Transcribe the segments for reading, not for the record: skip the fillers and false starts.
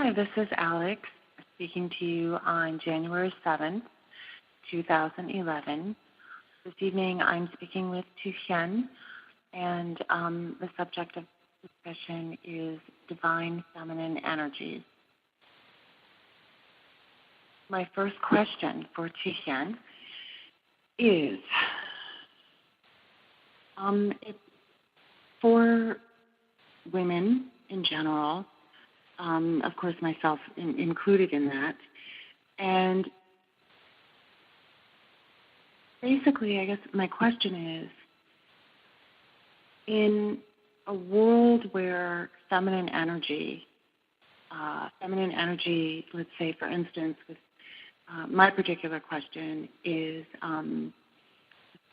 Hi, this is Alex speaking to you on January 7th, 2011. This evening I'm speaking with Thu-Hien, and the subject of discussion is divine feminine energies. My first question for Thu-Hien is, for women in general, of course myself included in that, and basically I guess my question is, in a world where feminine energy, let's say for instance, with my particular question is,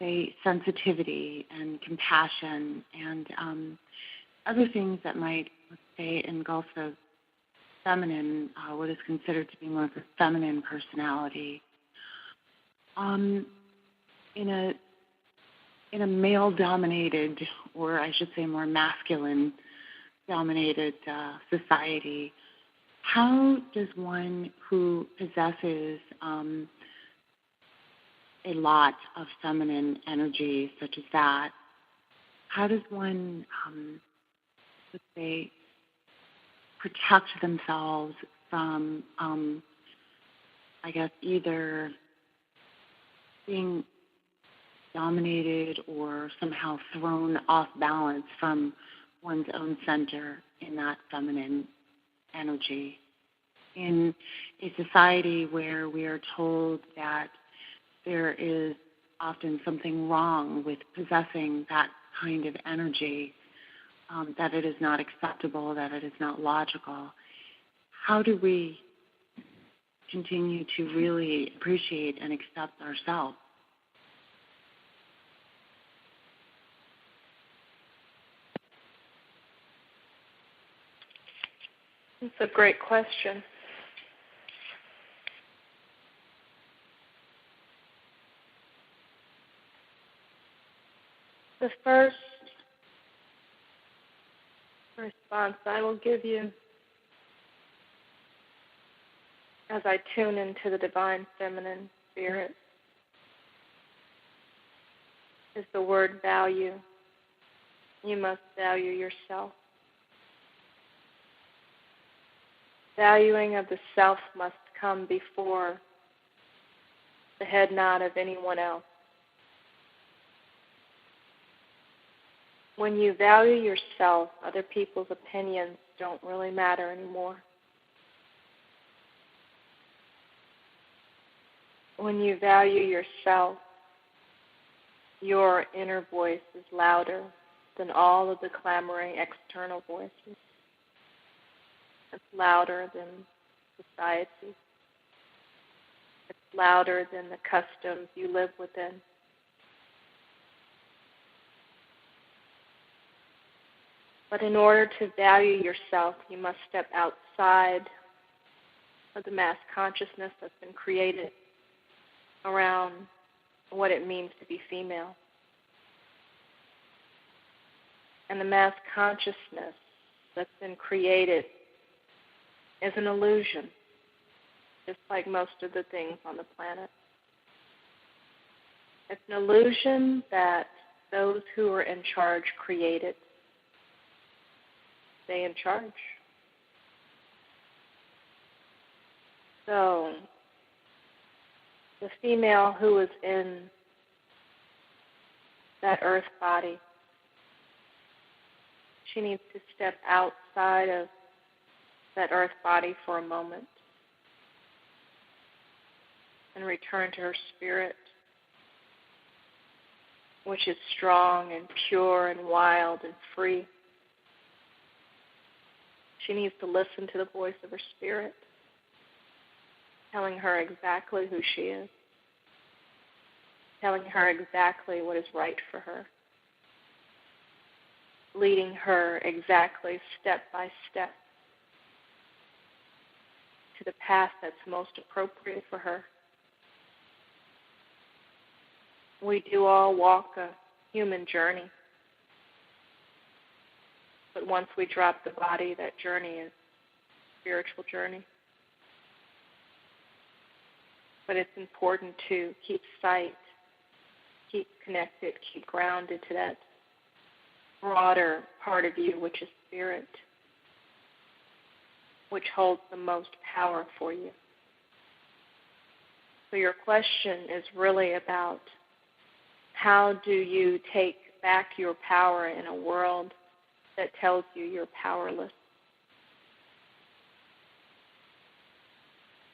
say, sensitivity and compassion and other things that might, let's say, engulf the feminine, what is considered to be more of a feminine personality. In a male-dominated, or I should say more masculine-dominated society, how does one who possesses a lot of feminine energy such as that, how does one, let's say, protect themselves from, I guess, either being dominated or somehow thrown off balance from one's own center in that feminine energy? In a society where we are told that there is often something wrong with possessing that kind of energy, that it is not acceptable, that it is not logical, how do we continue to really appreciate and accept ourselves? That's a great question. The first response I will give you as I tune into the divine feminine spirit is the word value. You must value yourself. Valuing of the self must come before the head nod of anyone else. When you value yourself, other people's opinions don't really matter anymore. When you value yourself, your inner voice is louder than all of the clamoring external voices. It's louder than society. It's louder than the customs you live within. But in order to value yourself, you must step outside of the mass consciousness that's been created around what it means to be female. And the mass consciousness that's been created is an illusion, just like most of the things on the planet. It's an illusion that those who are in charge created. Stay in charge. So, the female who is in that earth body, she needs to step outside of that earth body for a moment and return to her spirit, which is strong and pure and wild and free. She needs to listen to the voice of her spirit, telling her exactly who she is, telling her exactly what is right for her, leading her exactly step by step to the path that's most appropriate for her. We do all walk a human journey. But once we drop the body, that journey is spiritual journey. But it's important to keep sight, keep connected, keep grounded to that broader part of you, which is spirit, which holds the most power for you. So your question is really about how do you take back your power in a world that tells you you're powerless?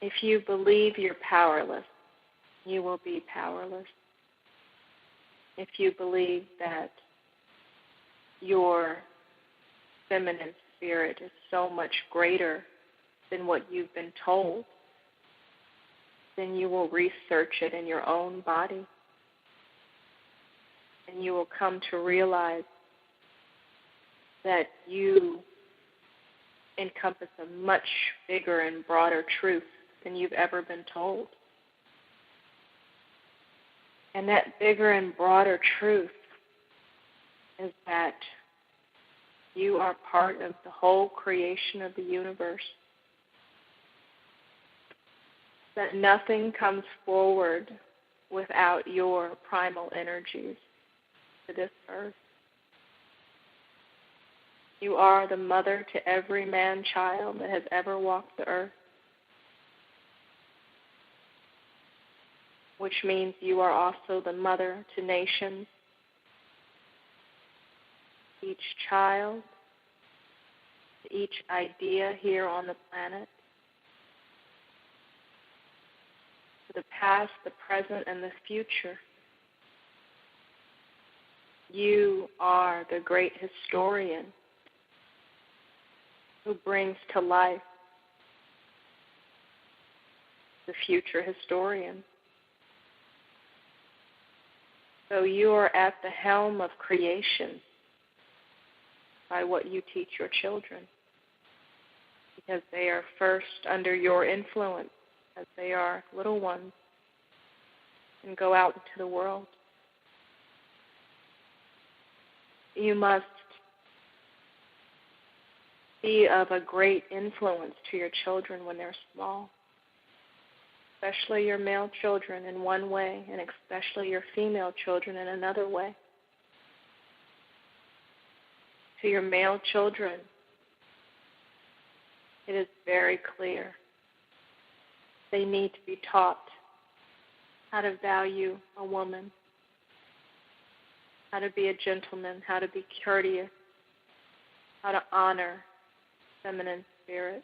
If you believe you're powerless, you will be powerless. If you believe that your feminine spirit is so much greater than what you've been told, then you will research it in your own body. And you will come to realize that you encompass a much bigger and broader truth than you've ever been told. And that bigger and broader truth is that you are part of the whole creation of the universe. That nothing comes forward without your primal energies to this earth. You are the mother to every man-child that has ever walked the earth, which means you are also the mother to nations. Each child, each idea here on the planet, for the past, the present, and the future. You are the great historian who brings to life the future historian. So you are at the helm of creation by what you teach your children, because they are first under your influence as they are little ones and go out into the world. You must be of a great influence to your children when they're small, especially your male children in one way, and especially your female children in another way. To your male children, it is very clear. They need to be taught how to value a woman, how to be a gentleman, how to be courteous, how to honor feminine spirit.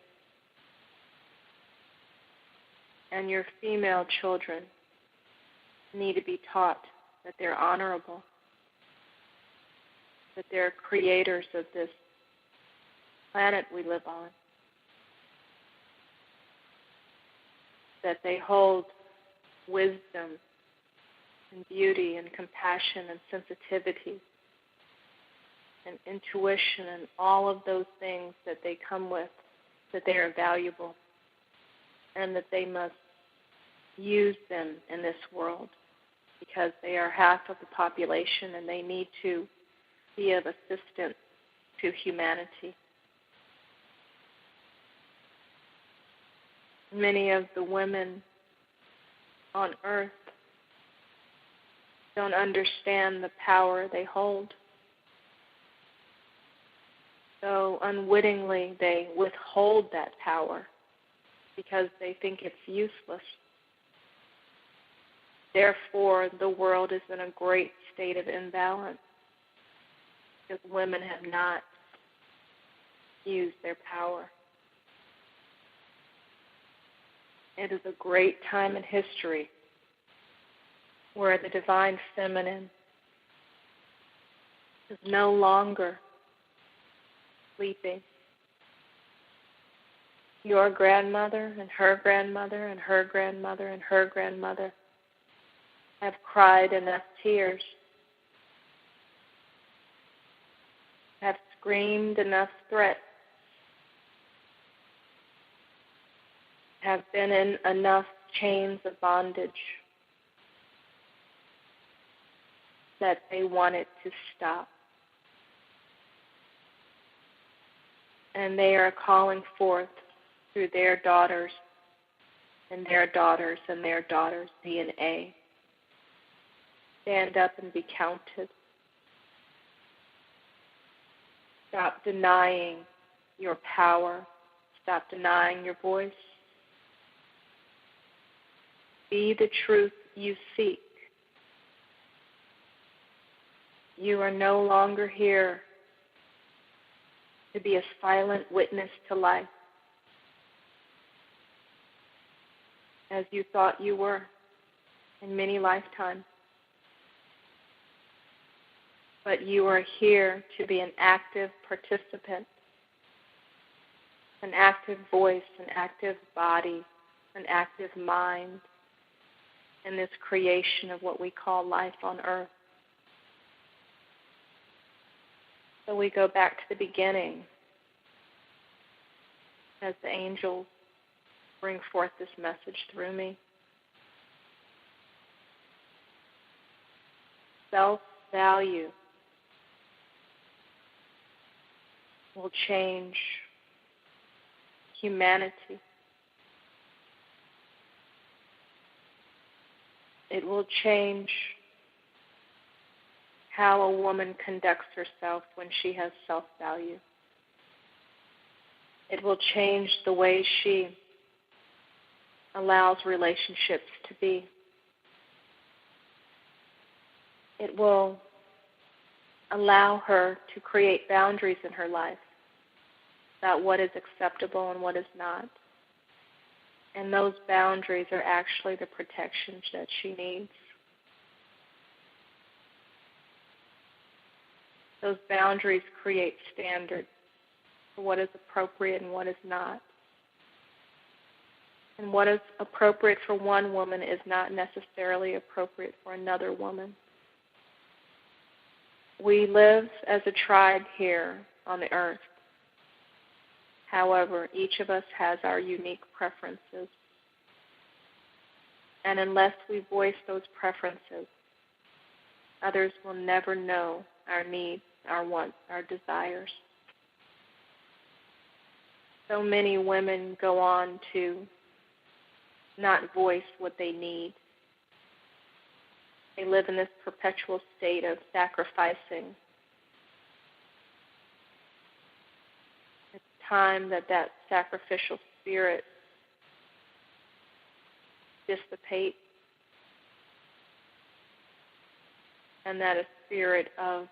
And your female children need to be taught that they're honorable, that they're creators of this planet we live on, that they hold wisdom and beauty and compassion and sensitivity and intuition and all of those things that they come with, that they are valuable and that they must use them in this world because they are half of the population and they need to be of assistance to humanity. Many of the women on earth don't understand the power they hold. So unwittingly they withhold that power because they think it's useless. Therefore, the world is in a great state of imbalance because women have not used their power. It is a great time in history where the divine feminine is no longer sleeping. Your grandmother and her grandmother and her grandmother and her grandmother have cried enough tears, have screamed enough threats, have been in enough chains of bondage that they want it to stop. And they are calling forth through their daughters and their daughters and their daughters' DNA. Stand up and be counted. Stop denying your power. Stop denying your voice. Be the truth you seek. You are no longer here to be a silent witness to life, as you thought you were in many lifetimes. But you are here to be an active participant, an active voice, an active body, an active mind in this creation of what we call life on earth. So we go back to the beginning as the angels bring forth this message through me. SelfValue will change humanity. It will change how a woman conducts herself when she has self-value. It will change the way she allows relationships to be. It will allow her to create boundaries in her life about what is acceptable and what is not. And those boundaries are actually the protections that she needs. Those boundaries create standards for what is appropriate and what is not. And what is appropriate for one woman is not necessarily appropriate for another woman. We live as a tribe here on the earth. However, each of us has our unique preferences. And unless we voice those preferences, others will never know our needs, our wants, our desires. So many women go on to not voice what they need. They live in this perpetual state of sacrificing. It's time that sacrificial spirit dissipates, and that a spirit of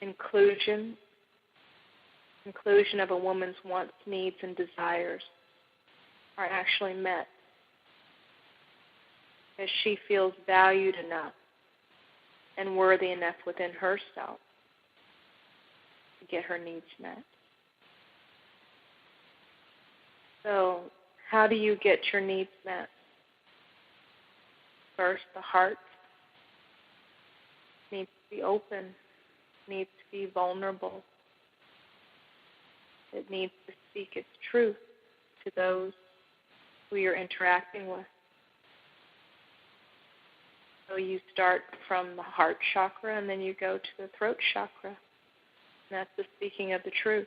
inclusion of a woman's wants, needs, and desires are actually met, as she feels valued enough and worthy enough within herself to get her needs met. So, how do you get your needs met? First, the heart needs to be open, needs to be vulnerable. It needs to speak its truth to those who you're interacting with. So you start from the heart chakra and then you go to the throat chakra. And that's the speaking of the truth.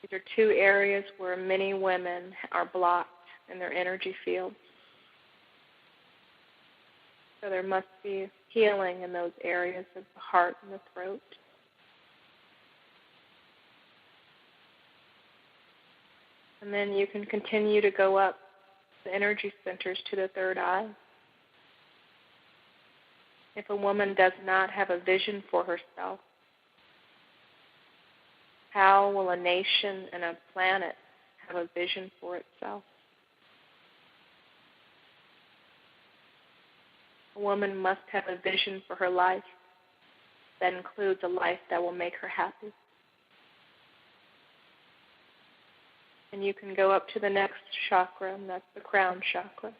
These are two areas where many women are blocked in their energy fields. So there must be healing in those areas of the heart and the throat. And then you can continue to go up the energy centers to the third eye. If a woman does not have a vision for herself, how will a nation and a planet have a vision for itself? A woman must have a vision for her life that includes a life that will make her happy. And you can go up to the next chakra, and that's the crown chakra.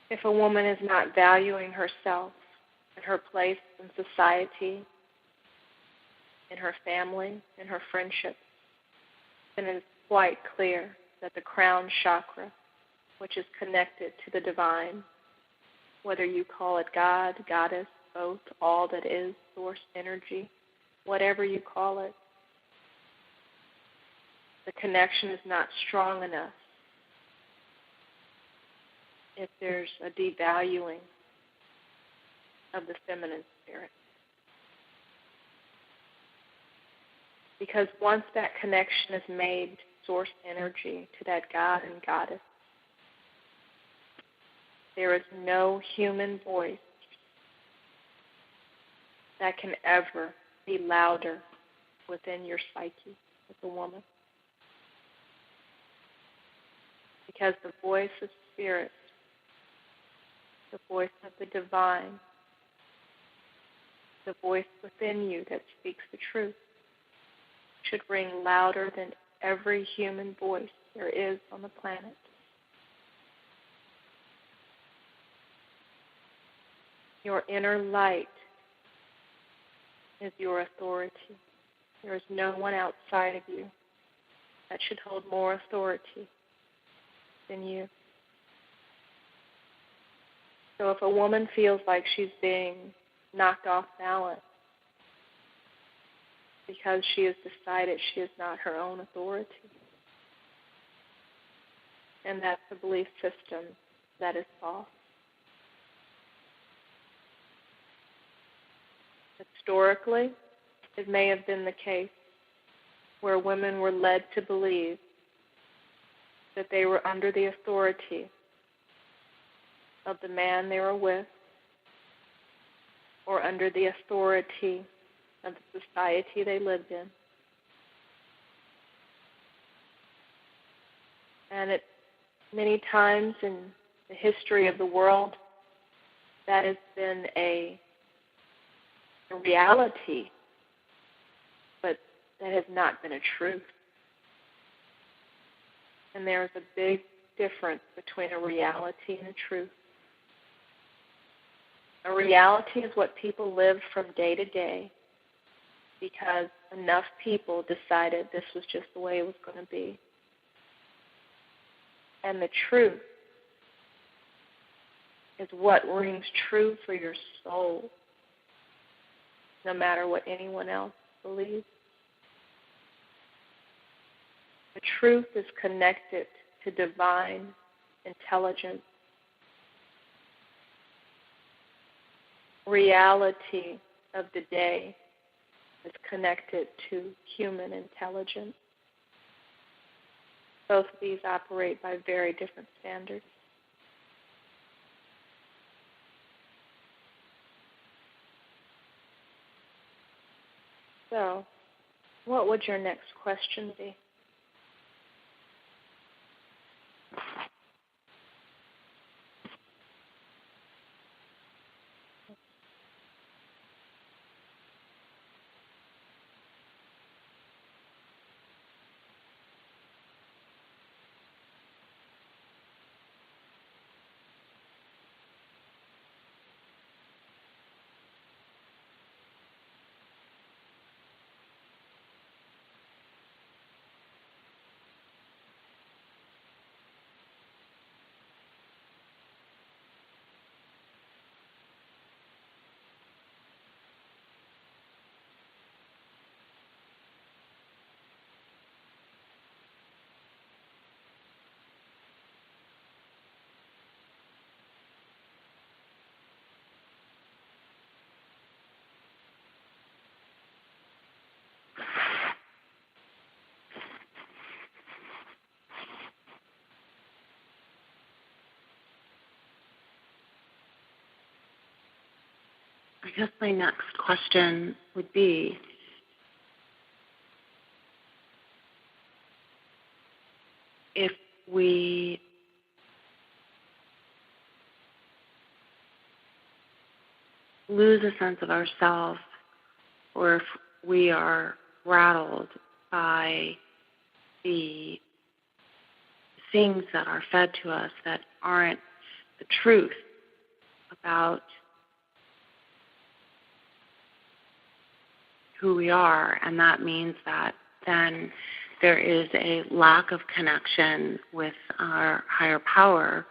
If a woman is not valuing herself and her place in society, in her family, in her friendships, then it is quite clear that the crown chakra, which is connected to the divine, whether you call it God, goddess, both, all that is, source, energy, whatever you call it, the connection is not strong enough, if there's a devaluing of the feminine spirit. Because once that connection is made, source energy to that God and Goddess, there is no human voice that can ever be louder within your psyche as a woman. Because the voice of spirit, the voice of the divine, the voice within you that speaks the truth, should ring louder than every human voice there is on the planet. Your inner light is your authority. There is no one outside of you that should hold more authority than you. So if a woman feels like she's being knocked off balance because she has decided she is not her own authority, and that's a belief system that is false. Historically, it may have been the case where women were led to believe that they were under the authority of the man they were with, or under the authority of the society they lived in. And many times in the history of the world, that has been a reality, but that has not been a truth. And there is a big difference between a reality and a truth. A reality is what people live from day to day because enough people decided this was just the way it was going to be. And the truth is what rings true for your soul, no matter what anyone else believes. The truth is connected to divine intelligence. Reality of the day is connected to human intelligence. Both of these operate by very different standards. So, what would your next question be? I guess my next question would be, if we lose a sense of ourselves, or if we are rattled by the things that are fed to us that aren't the truth about who we are, and that means that then there is a lack of connection with our higher power,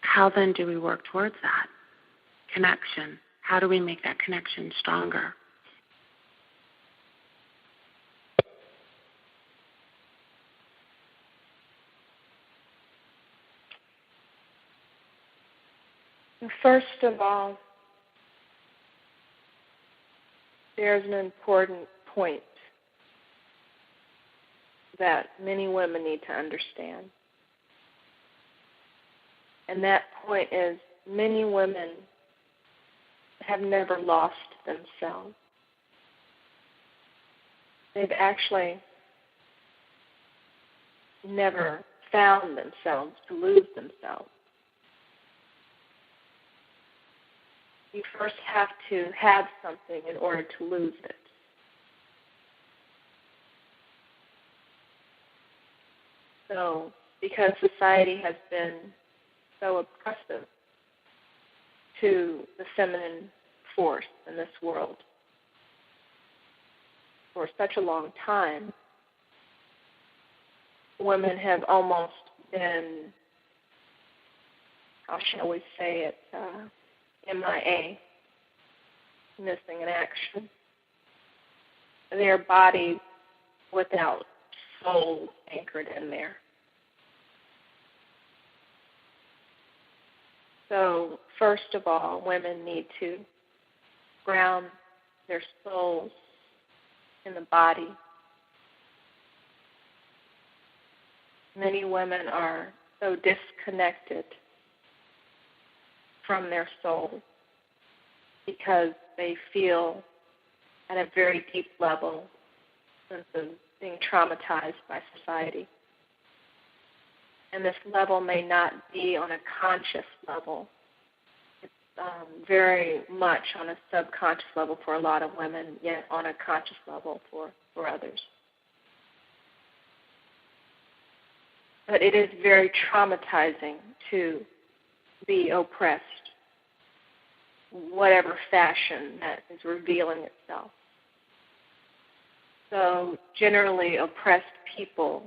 how then do we work towards that connection? How do we make that connection stronger? First of all, there's an important point that many women need to understand. And that point is many women have never lost themselves. They've actually never found themselves to lose themselves. You first have to have something in order to lose it. So, because society has been so oppressive to the feminine force in this world for such a long time, women have almost been, how shall we say it, MIA, missing in action. Their bodies without soul anchored in there. So, first of all, women need to ground their souls in the body. Many women are so disconnected from their soul because they feel at a very deep level sense of being traumatized by society. And this level may not be on a conscious level. It's very much on a subconscious level for a lot of women, yet on a conscious level for others. But it is very traumatizing to be oppressed, whatever fashion that is revealing itself. So generally oppressed people,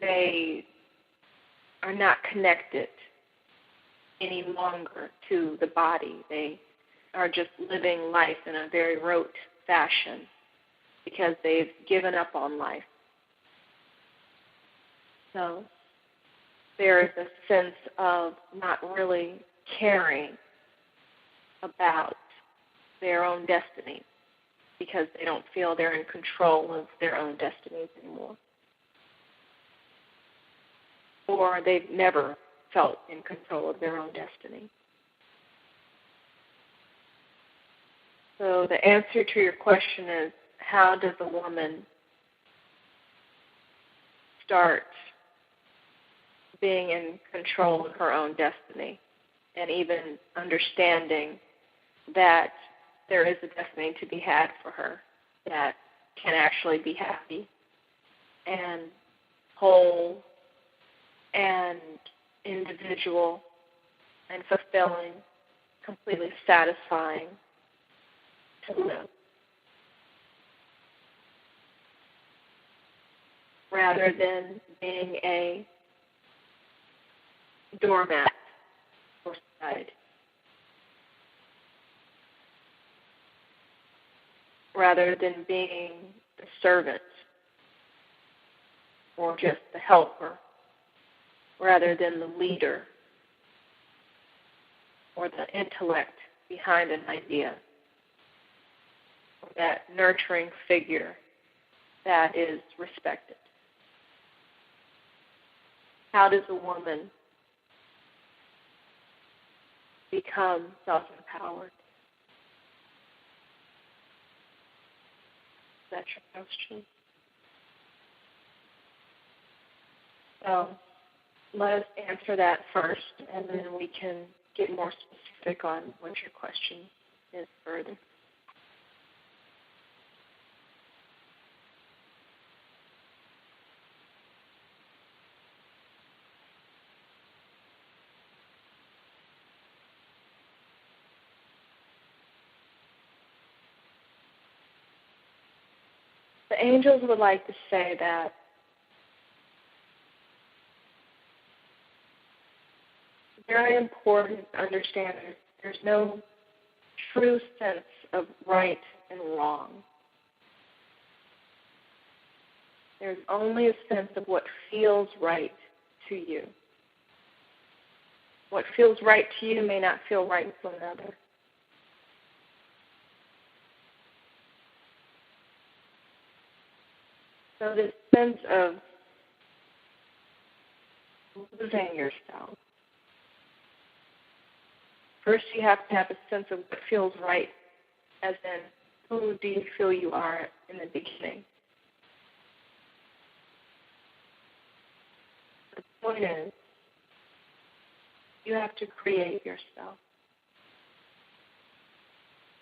they are not connected any longer to the body. They are just living life in a very rote fashion because they've given up on life. So there is a sense of not really caring about their own destiny because they don't feel they're in control of their own destinies anymore. Or they've never felt in control of their own destiny. So the answer to your question is, how does a woman start being in control of her own destiny and even understanding that there is a destiny to be had for her that can actually be happy and whole and individual and fulfilling, completely satisfying to live, rather than being a doormat for society, rather than being the servant or just the helper, rather than the leader or the intellect behind an idea, or that nurturing figure that is respected. How does a woman become self-empowered? Is that your question? So let us answer that first, and then we can get more specific on what your question is further. The angels would like to say that it's very important to understand that there's no true sense of right and wrong. There's only a sense of what feels right to you. What feels right to you may not feel right to another. So this sense of losing yourself. First, you have to have a sense of what feels right, as in, who do you feel you are in the beginning? The point is, you have to create yourself.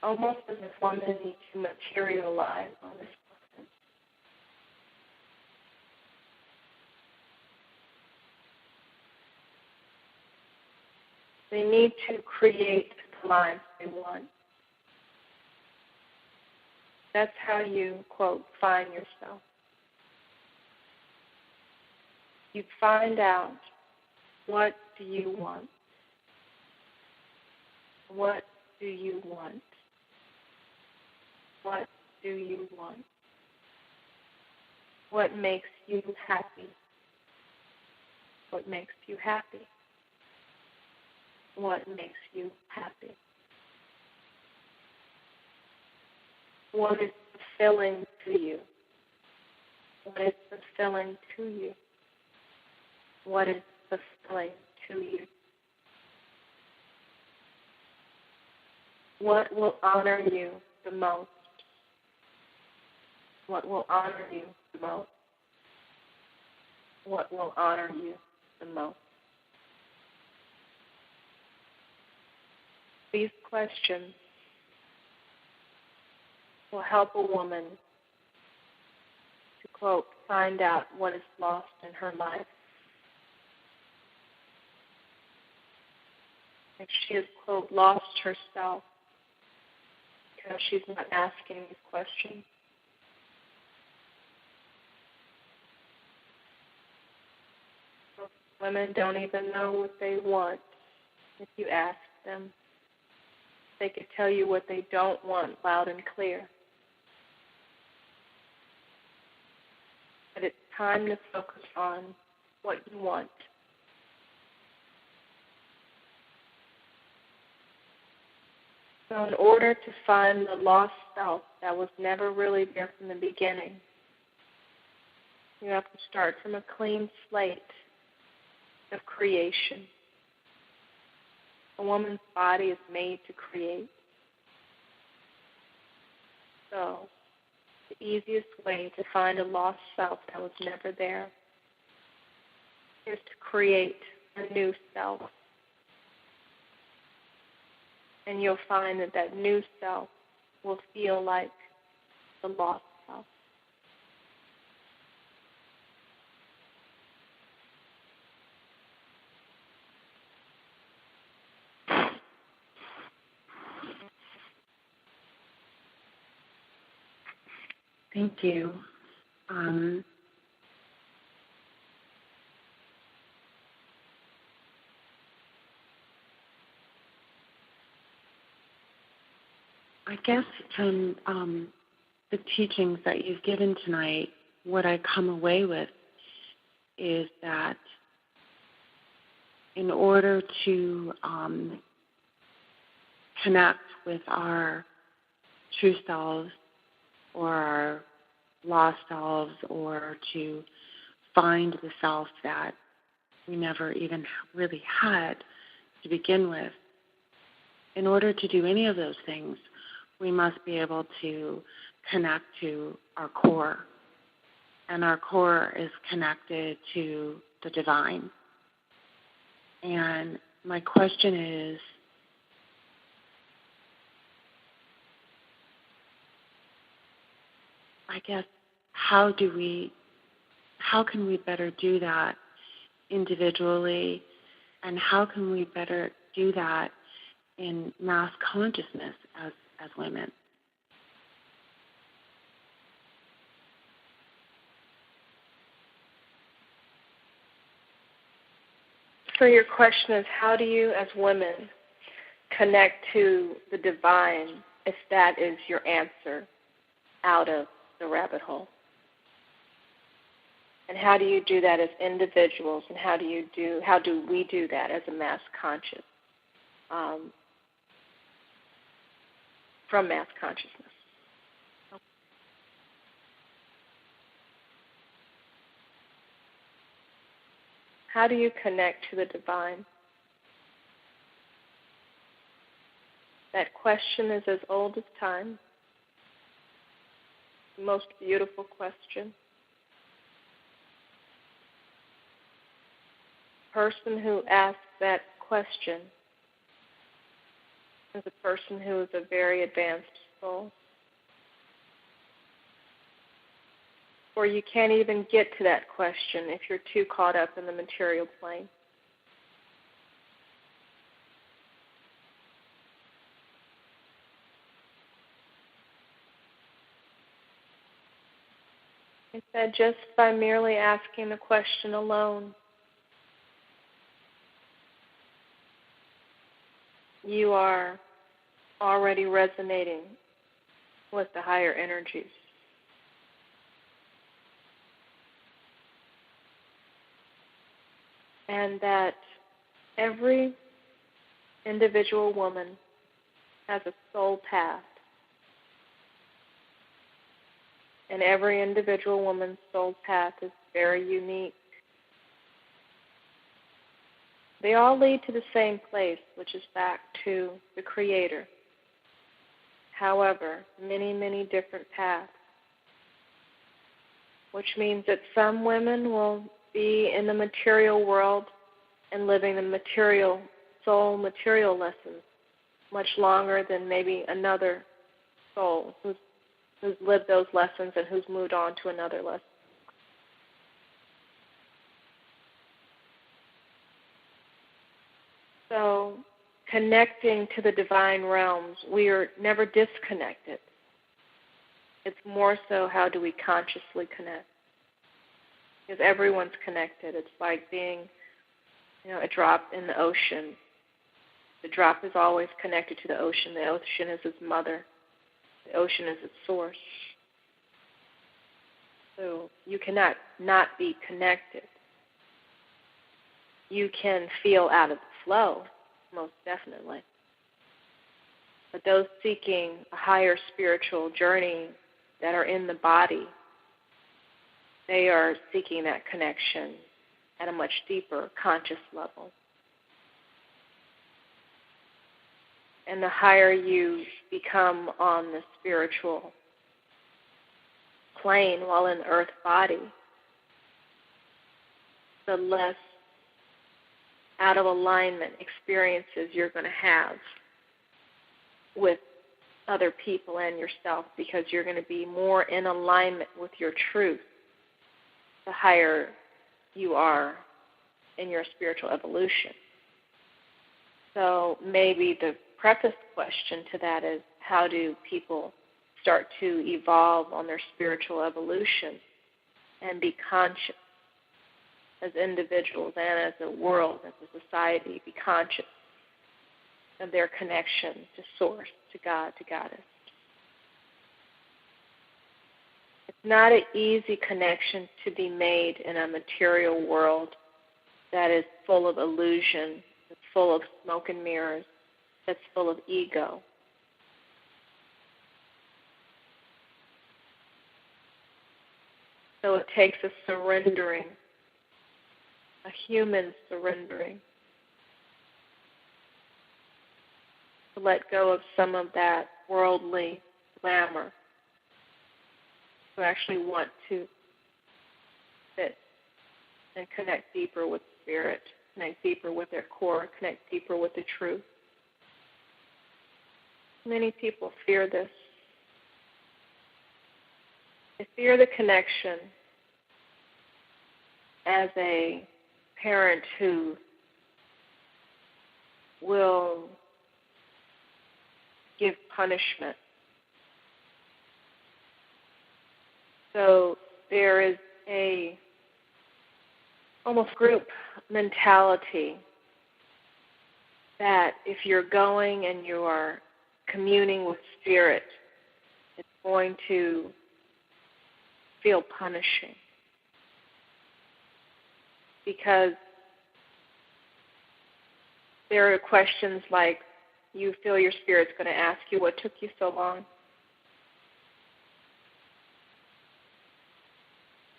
Almost as if one needs to materialize on this planet. They need to create the lives they want. That's how you, quote, find yourself. You find out, what do you want? What do you want? What do you want? What makes you happy? What makes you happy? What makes you happy? What is fulfilling to you? What is fulfilling to you? What is fulfilling to you? What will honor you the most? What will honor you the most? What will honor you the most? These questions will help a woman to, quote, find out what is lost in her life. If she has, quote, lost herself because she's not asking these questions. Women don't even know what they want if you ask them. They could tell you what they don't want loud and clear. But it's time to focus on what you want. So in order to find the lost self that was never really there from the beginning, you have to start from a clean slate of creation. A woman's body is made to create. So the easiest way to find a lost self that was never there is to create a new self. And you'll find that that new self will feel like the lost self. Thank you. I guess from the teachings that you've given tonight, what I come away with is that in order to connect with our true selves or our lost selves, or to find the self that we never even really had to begin with, in order to do any of those things, we must be able to connect to our core. And our core is connected to the divine. And my question is, I guess, how can we better do that individually, and how can we better do that in mass consciousness as women? So your question is, how do you as women connect to the divine if that is your answer out of the rabbit hole? And how do you do that as individuals, and how do we do that as a mass conscious, from mass consciousness? How do you connect to the divine? That question is as old as time. The most beautiful question. The person who asks that question is a person who is a very advanced soul. Or you can't even get to that question if you're too caught up in the material plane. Instead, just by merely asking the question alone, you are already resonating with the higher energies. And that every individual woman has a soul path. And every individual woman's soul path is very unique. They all lead to the same place, which is back to the Creator. However, many, many different paths. Which means that some women will be in the material world and living the material lessons much longer than maybe another soul who's lived those lessons and who's moved on to another lesson. So, connecting to the divine realms, we are never disconnected. It's more so, how do we consciously connect? Because everyone's connected. It's like being, a drop in the ocean. The drop is always connected to the ocean. The ocean is its mother. The ocean is its source. So you cannot not be connected. You can feel out of the flow, most definitely. But those seeking a higher spiritual journey that are in the body, they are seeking that connection at a much deeper conscious level. And the higher you become on the spiritual plane while in the earth body, the less out of alignment experiences you're going to have with other people and yourself, because you're going to be more in alignment with your truth the higher you are in your spiritual evolution. So maybe the preface question to that is, how do people start to evolve on their spiritual evolution and be conscious as individuals and as a world, as a society, be conscious of their connection to Source, to God, to Goddess? It's not an easy connection to be made in a material world that is full of illusion, that's full of smoke and mirrors, that's full of ego. So it takes a surrendering, a human surrendering, to let go of some of that worldly glamour, to actually want to sit and connect deeper with Spirit, connect deeper with their core, connect deeper with the truth. Many people fear this. They fear the connection as a parent who will give punishment. So there is a almost group mentality that if you're going and you are communing with Spirit, it's going to feel punishing. because there are questions like you feel your spirit's going to ask you, what took you so long?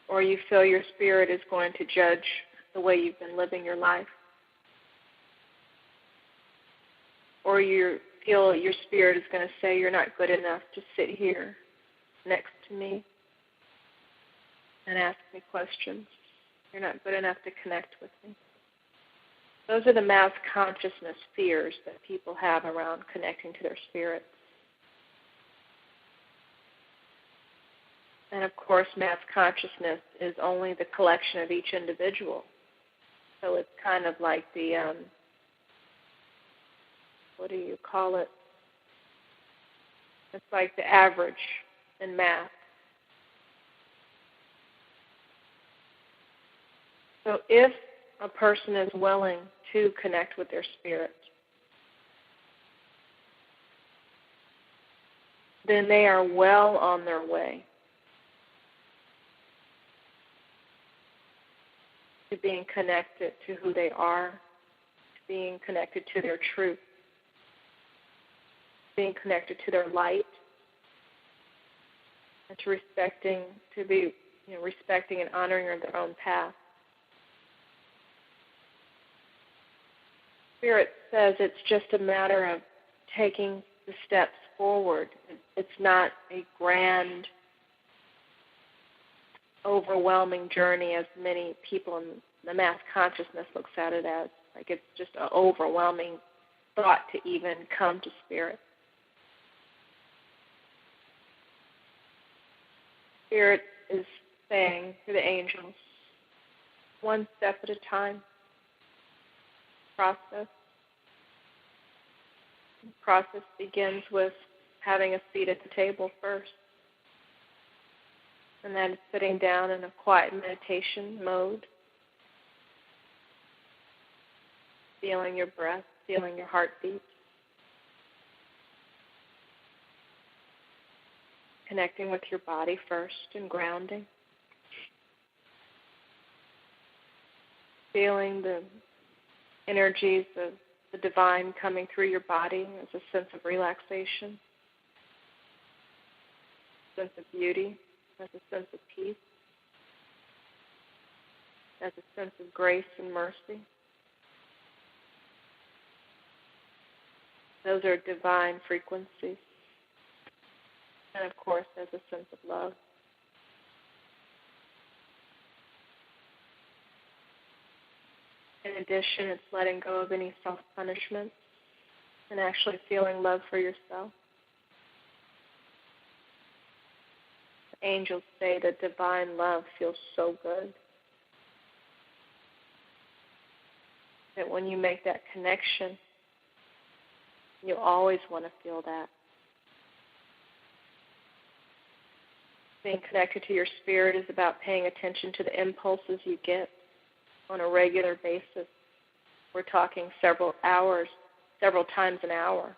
Or you feel your spirit is going to judge the way you've been living your life. Or you feel your spirit is going to say you're not good enough to sit here next to me and ask me questions. You're not good enough to connect with me. Those are the mass consciousness fears that people have around connecting to their spirits. And of course, mass consciousness is only the collection of each individual. So it's kind of like the, what do you call it? It's like the average in math. So if a person is willing to connect with their spirit, then they are well on their way to being connected to who they are, to being connected to their truth, being connected to their light, and to respecting and honoring their own path. Spirit says it's just a matter of taking the steps forward. It's not a grand, overwhelming journey as many people in the mass consciousness looks at it as. Like it's just an overwhelming thought to even come to Spirit. Spirit is saying to the angels, one step at a time. Process. The process begins with having a seat at the table first. And then sitting down in a quiet meditation mode. Feeling your breath, feeling your heartbeat. Connecting with your body first and grounding. Feeling the energies of the divine coming through your body as a sense of relaxation, sense of beauty, as a sense of peace, as a sense of grace and mercy. Those are divine frequencies. And of course, as a sense of love. In addition, it's letting go of any self-punishment and actually feeling love for yourself. The angels say that divine love feels so good. That when you make that connection, you always want to feel that. Being connected to your spirit is about paying attention to the impulses you get on a regular basis. We're talking several hours, several times an hour.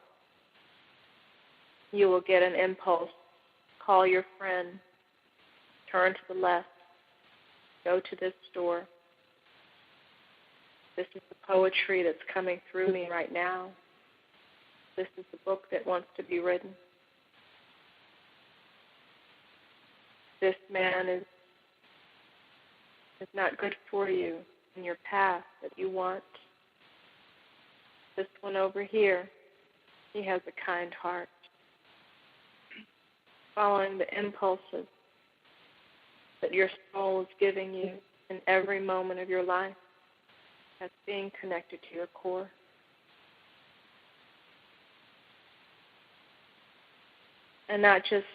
You will get an impulse. Call your friend. Turn to the left. Go to this store. This is the poetry that's coming through me right now. This is the book that wants to be written. This man is not good for you in your path that you want. This one over here, he has a kind heart. Following the impulses that your soul is giving you in every moment of your life. That's being connected to your core. And not just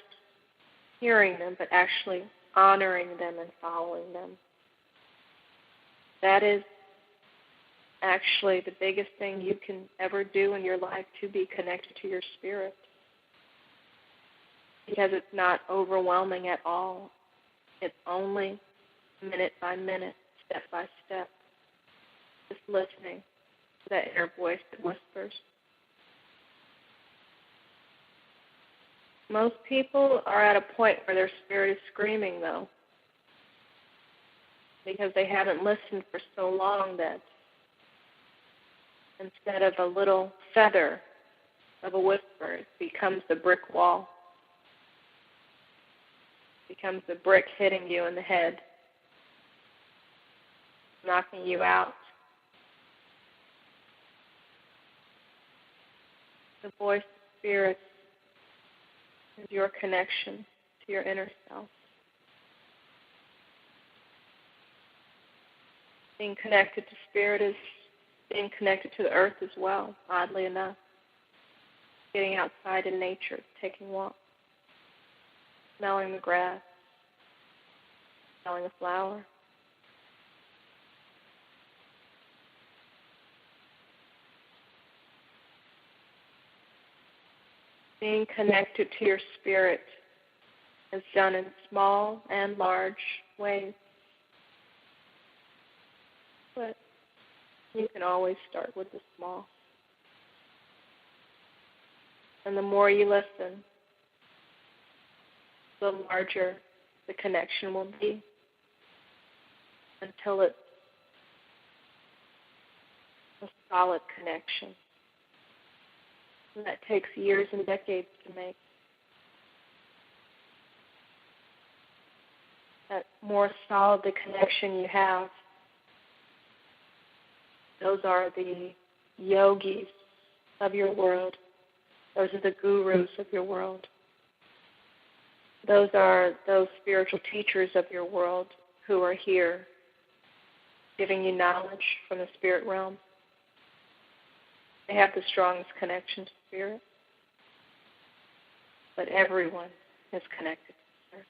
hearing them, but actually honoring them and following them. That is actually the biggest thing you can ever do in your life, to be connected to your spirit. Because it's not overwhelming at all. It's only minute by minute, step by step. Just listening to that inner voice that whispers. Most people are at a point where their spirit is screaming, though. because they haven't listened for so long that instead of a little feather of a whisper, it becomes a brick wall. It becomes a brick hitting you in the head, knocking you out. The voice of Spirit is your connection to your inner self. Being connected to Spirit is being connected to the earth as well, oddly enough. Getting outside in nature, taking walks, smelling the grass, smelling a flower. Being connected to your spirit is done in small and large ways. But you can always start with the small. And the more you listen, the larger the connection will be until it's a solid connection. And that takes years and decades to make. That more solid the connection you have, those are the yogis of your world. Those are the gurus of your world. Those are those spiritual teachers of your world who are here giving you knowledge from the spirit realm. They have the strongest connection to spirit. But everyone is connected to spirit.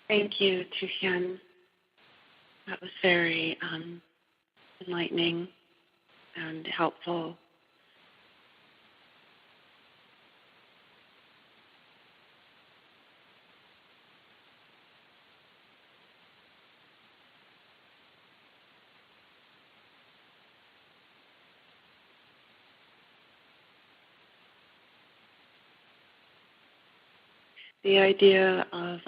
Thank you, Thu-Hien. That was very enlightening and helpful. The idea of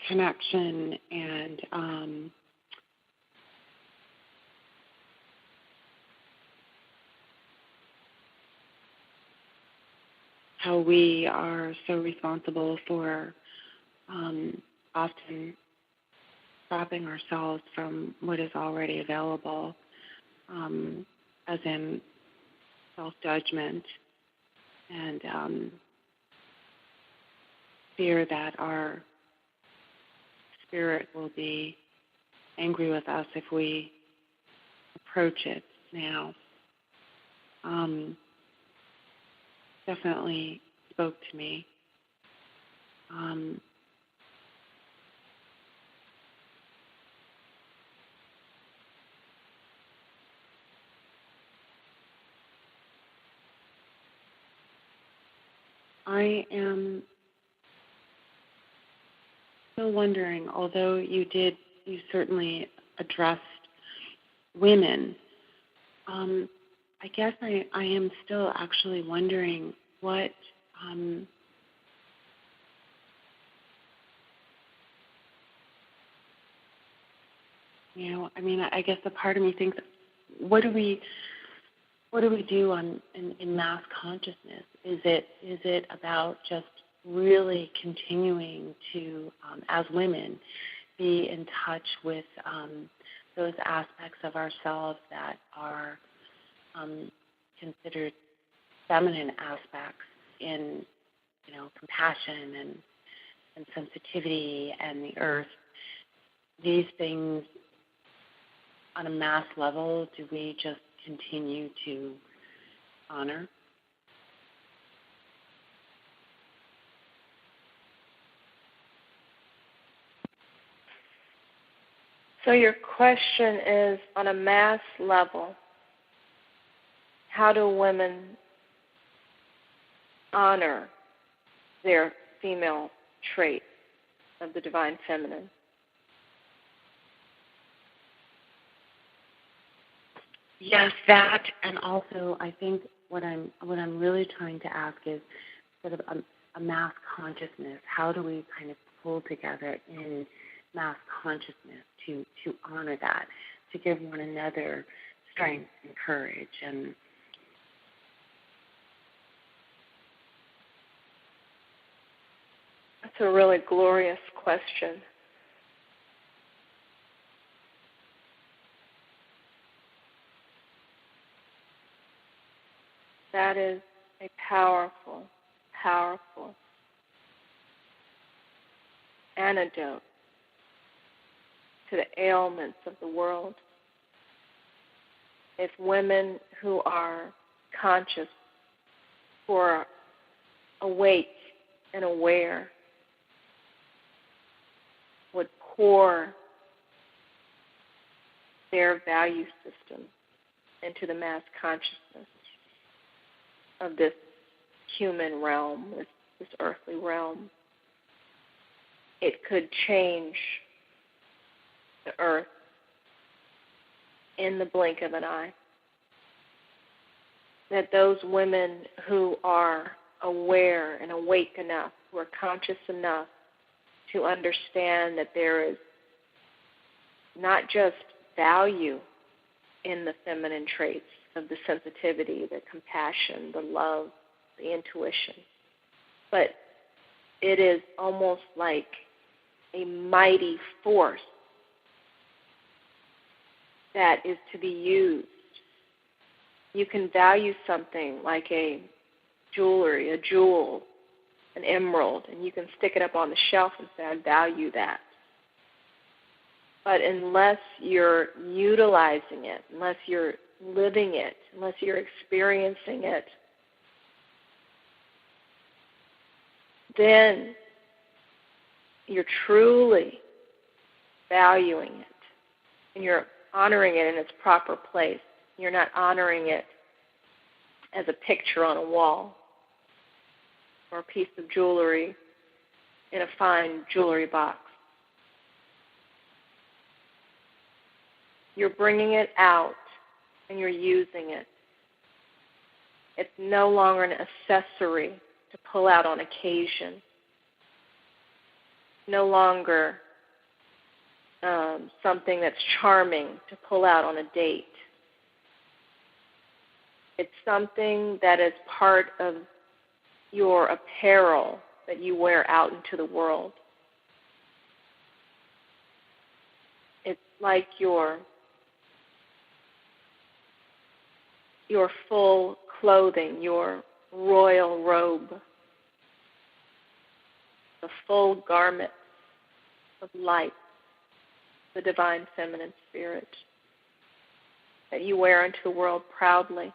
connection and how we are so responsible for often stopping ourselves from what is already available, as in self-judgment and fear that our spirit will be angry with us if we approach it now. Definitely spoke to me. I am still wondering, although you certainly addressed women, I guess I am still actually wondering what I guess a part of me thinks, what do we do in mass consciousness? Is it about just really continuing to, as women, be in touch with those aspects of ourselves that are considered feminine aspects in, compassion and sensitivity and the earth? These things on a mass level, do we just continue to honor? So your question is, on a mass level, how do women honor their female traits of the divine feminine. Yes, that, and also I think what I'm really trying to ask is sort of a mass consciousness. How do we kind of pull together in mass consciousness to honor that, to give one another strength and courage? And that's a really glorious question. That is a powerful, powerful antidote to the ailments of the world. If women who are conscious, who are awake and aware, would pour their value system into the mass consciousness of this human realm, this earthly realm, it could change the earth in the blink of an eye. That those women who are aware and awake enough, who are conscious enough to understand that there is not just value in the feminine traits of the sensitivity, the compassion, the love, the intuition, but it is almost like a mighty force that is to be used. You can value something like a jewelry, a jewel, an emerald, and you can stick it up on the shelf and say, I value that. But unless you're utilizing it, unless you're living it, unless you're experiencing it, then you're truly valuing it and you're honoring it in its proper place. You're not honoring it as a picture on a wall or a piece of jewelry in a fine jewelry box. You're bringing it out and you're using it. It's no longer an accessory to pull out on occasion. No longer something that's charming to pull out on a date. It's something that is part of your apparel that you wear out into the world. It's like your full clothing, your royal robe, the full garment of light, the divine feminine spirit that you wear into the world proudly,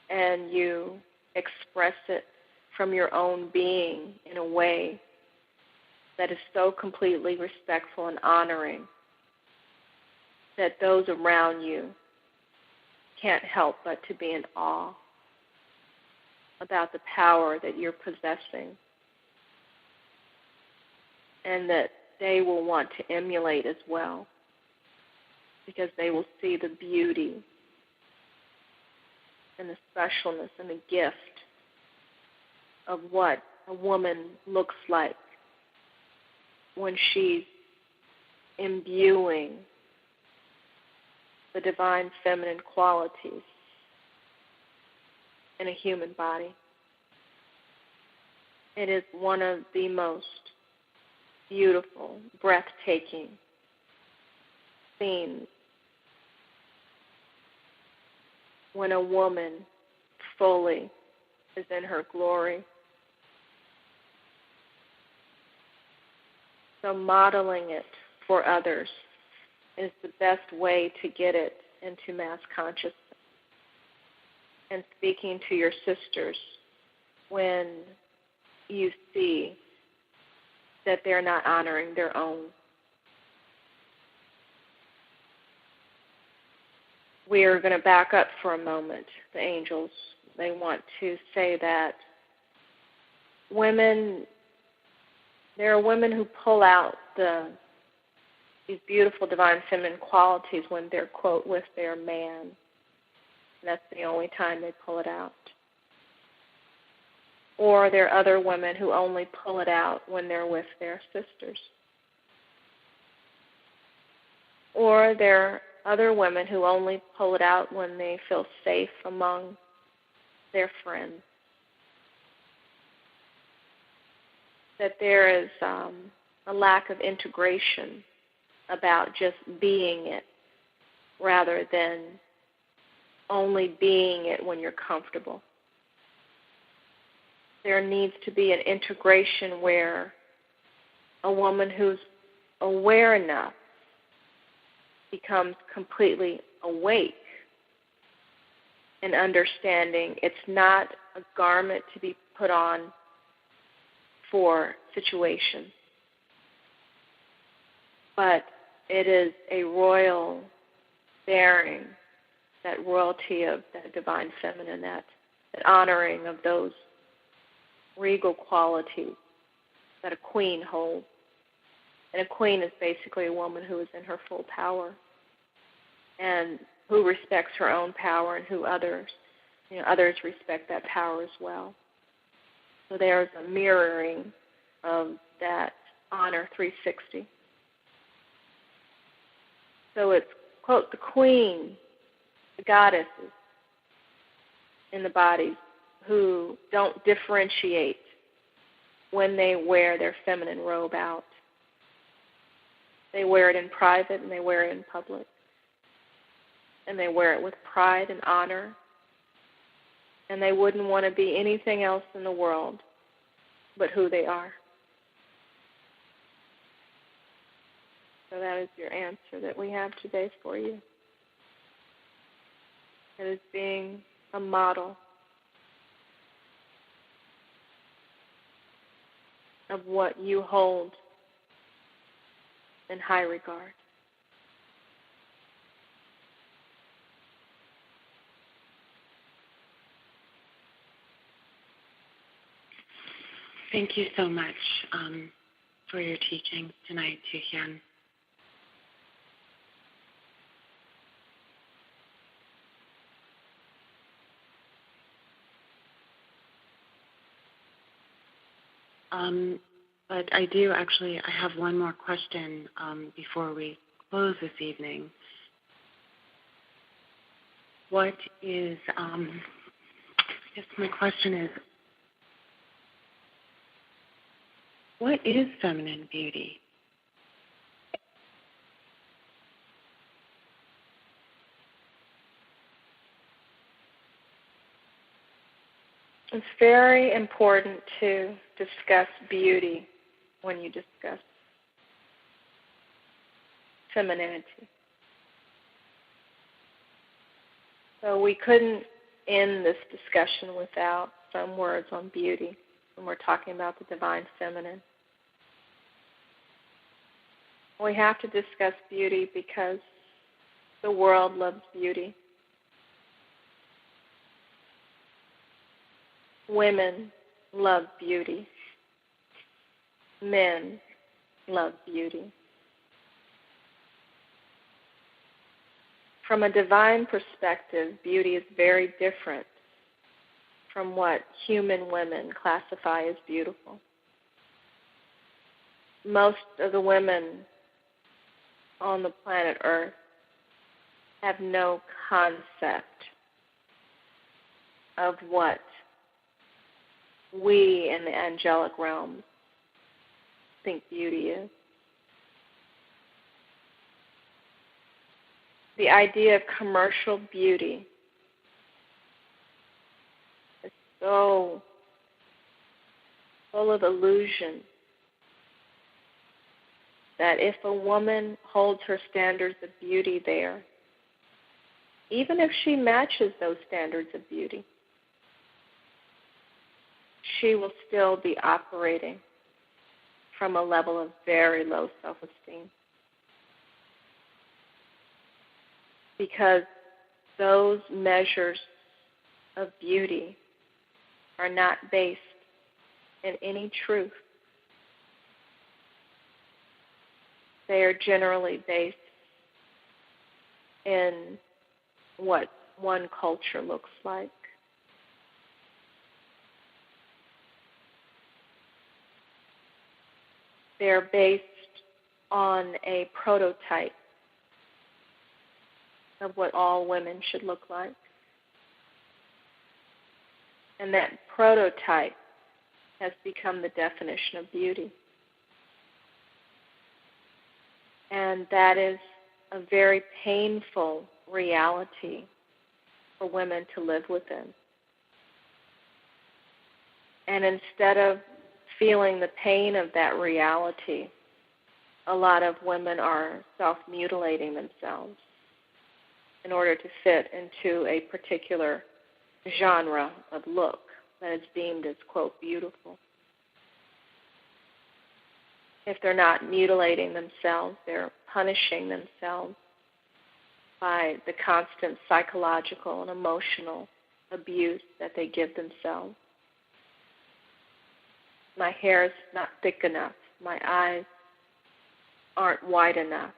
and you express it from your own being in a way that is so completely respectful and honoring that those around you can't help but to be in awe about the power that you're possessing, and that they will want to emulate as well, because they will see the beauty and the specialness and the gift of what a woman looks like when she's imbuing the divine feminine qualities in a human body. It is one of the most beautiful, breathtaking scenes when a woman fully is in her glory. So modeling it for others is the best way to get it into mass consciousness. And speaking to your sisters when you see that they're not honoring their own. We are going to back up for a moment, the angels they want to say that there are women who pull out these beautiful divine feminine qualities when they're, quote, with their man. And that's the only time they pull it out. Or there are other women who only pull it out when they're with their sisters. Or there are other women who only pull it out when they feel safe among their friends. That there is a lack of integration about just being it rather than only being it when you're comfortable. There needs to be an integration where a woman who's aware enough becomes completely awake and understanding it's not a garment to be put on for situations, but it is a royal bearing, that royalty of that divine feminine, that honoring of those regal qualities that a queen holds. And a queen is basically a woman who is in her full power and who respects her own power, and who others respect that power as well. So there's a mirroring of that honor 360. So it's, quote, the queen, the goddesses in the bodies who don't differentiate when they wear their feminine robe out. They wear it in private and they wear it in public. And they wear it with pride and honor. And they wouldn't want to be anything else in the world but who they are. So that is your answer that we have today for you. It is being a model of what you hold in high regard. Thank you so much for your teaching tonight, Thu-Hien. But I have one more question before we close this evening. I guess my question is, what is feminine beauty? It's very important to discuss beauty when you discuss femininity. So we couldn't end this discussion without some words on beauty when we're talking about the divine feminine. We have to discuss beauty because the world loves beauty. Women love beauty. Men love beauty. From a divine perspective, beauty is very different from what human women classify as beautiful. Most of the women on the planet Earth have no concept of what we in the angelic realm think beauty is. The idea of commercial beauty is so full of illusion that if a woman holds her standards of beauty there, even if she matches those standards of beauty, she will still be operating from a level of very low self-esteem. Because those measures of beauty are not based in any truth. They are generally based in what one culture looks like. They're based on a prototype of what all women should look like. And that prototype has become the definition of beauty. And that is a very painful reality for women to live within. And instead of feeling the pain of that reality, a lot of women are self-mutilating themselves in order to fit into a particular genre of look that is deemed as, quote, beautiful. If they're not mutilating themselves, they're punishing themselves by the constant psychological and emotional abuse that they give themselves. My hair is not thick enough. My eyes aren't wide enough.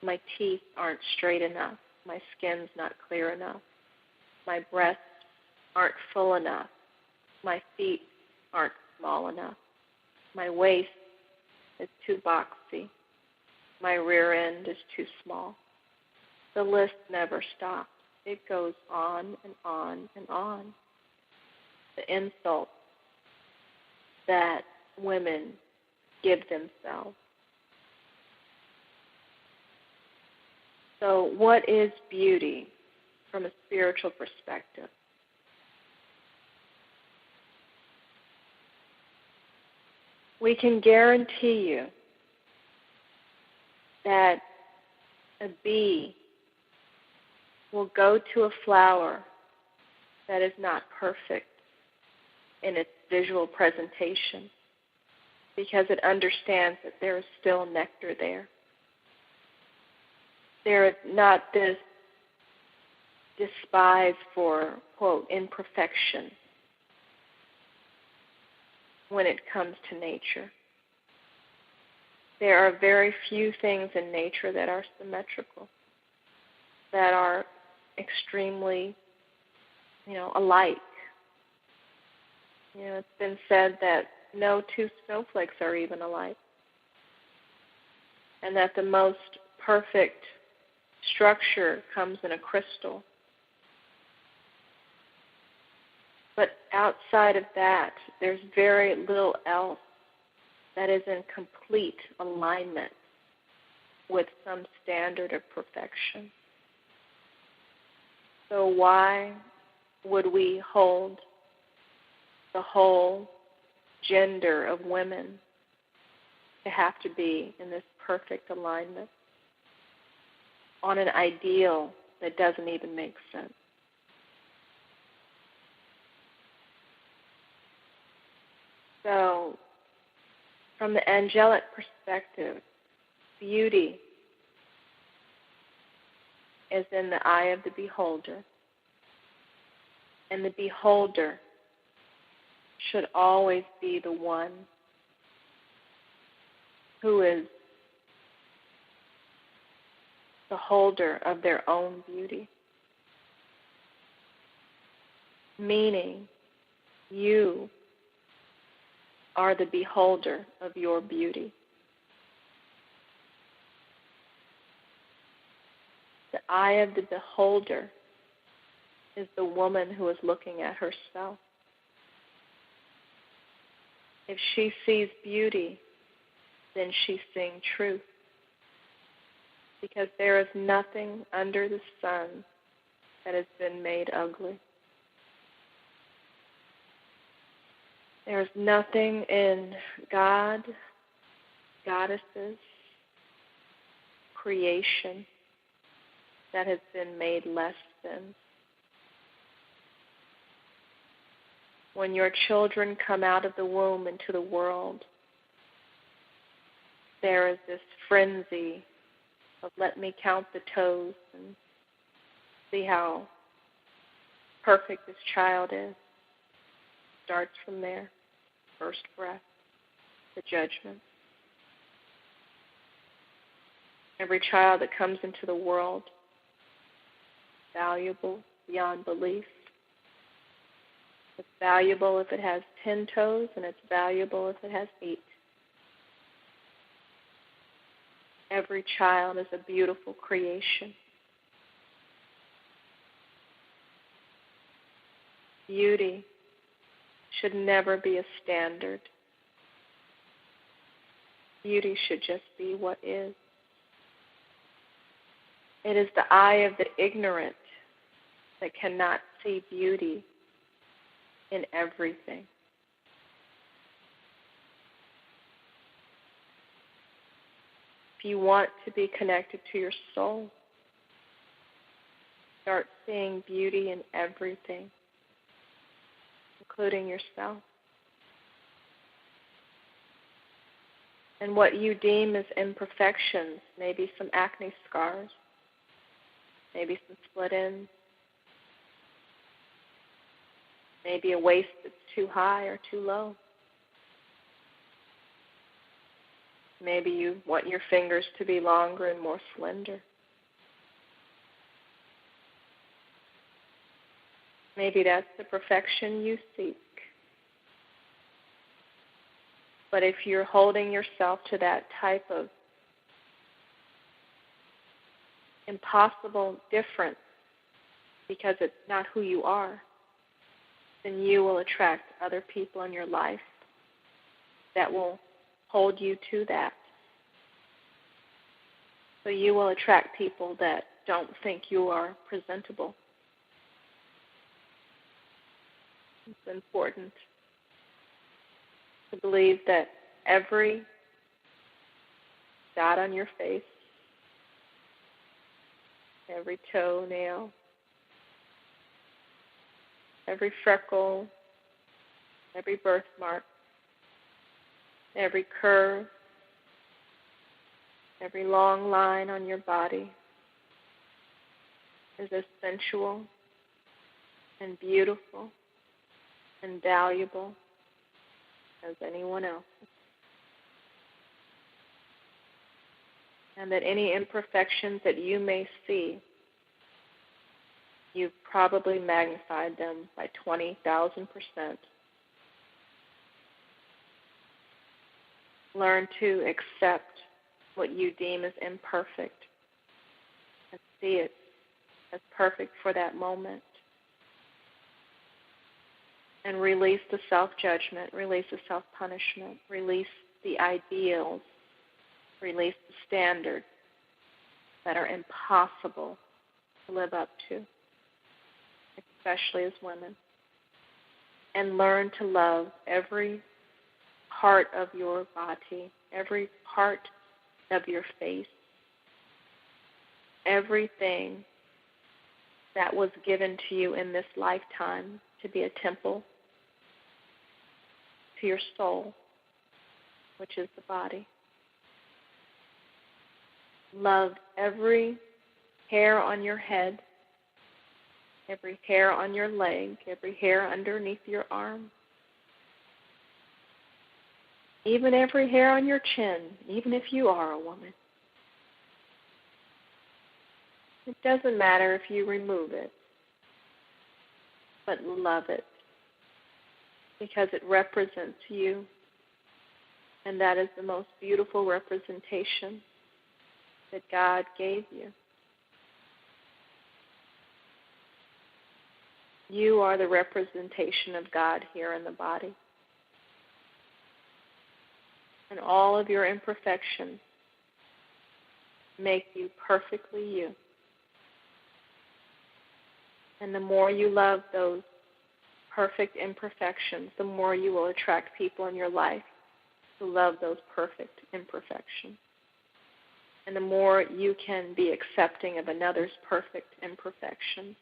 My teeth aren't straight enough. My skin's not clear enough. My breasts aren't full enough. My feet aren't small enough. My waist is too boxy. My rear end is too small. The list never stops. It goes on and on and on. The insults that women give themselves. So what is beauty from a spiritual perspective? We can guarantee you that a bee will go to a flower that is not perfect in its visual presentation because it understands that there is still nectar there. There is not this despise for, quote, imperfection when it comes to nature. There are very few things in nature that are symmetrical, that are extremely, alike. It's been said that no two snowflakes are even alike, and that the most perfect structure comes in a crystal. But outside of that, there's very little else that is in complete alignment with some standard of perfection. So why would we hold the whole gender of women to have to be in this perfect alignment on an ideal that doesn't even make sense? So, from the angelic perspective, beauty is in the eye of the beholder. And the beholder should always be the one who is the holder of their own beauty. Meaning, you are the beholder of your beauty. The eye of the beholder is the woman who is looking at herself. If she sees beauty, then she's seeing truth. Because there is nothing under the sun that has been made ugly. There is nothing in God, goddesses, creation that has been made less than. When your children come out of the womb into the world, there is this frenzy of let me count the toes and see how perfect this child is, starts from there, first breath, the judgment. Every child that comes into the world is valuable beyond belief. It's valuable if it has 10 toes, and it's valuable if it has 8. Every child is a beautiful creation. Beauty should never be a standard. Beauty should just be what is. It is the eye of the ignorant that cannot see beauty in everything. If you want to be connected to your soul, start seeing beauty in everything, including yourself. And what you deem as imperfections, maybe some acne scars, maybe some split ends, maybe a waist that's too high or too low. Maybe you want your fingers to be longer and more slender. Maybe that's the perfection you seek. But if you're holding yourself to that type of impossible difference because it's not who you are, then you will attract other people in your life that will hold you to that. So you will attract people that don't think you are presentable. It's important to believe that every dot on your face, every toenail, every freckle, every birthmark, every curve, every long line on your body is as sensual and beautiful and valuable as anyone else. And that any imperfections that you may see, you've probably magnified them by 20,000%. Learn to accept what you deem as imperfect and see it as perfect for that moment. And release the self-judgment, release the self-punishment, release the ideals, release the standards that are impossible to live up to, especially as women. And learn to love every part of your body, every part of your face, everything that was given to you in this lifetime to be a temple to your soul, which is the body. Love every hair on your head, every hair on your leg, every hair underneath your arm, even every hair on your chin, even if you are a woman. It doesn't matter if you remove it, but love it, because it represents you, and that is the most beautiful representation that God gave you. You are the representation of God here in the body. And all of your imperfections make you perfectly you. And the more you love those perfect imperfections, the more you will attract people in your life who love those perfect imperfections. And the more you can be accepting of another's perfect imperfection,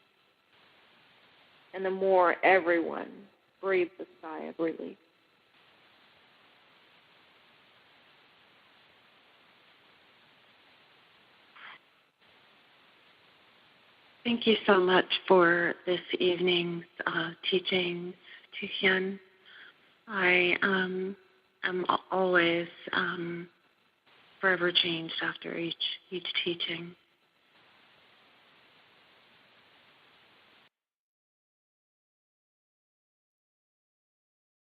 and the more everyone breathes a sigh of relief. Thank you so much for this evening's teaching, Thu-Hien. I am always forever changed after each teaching.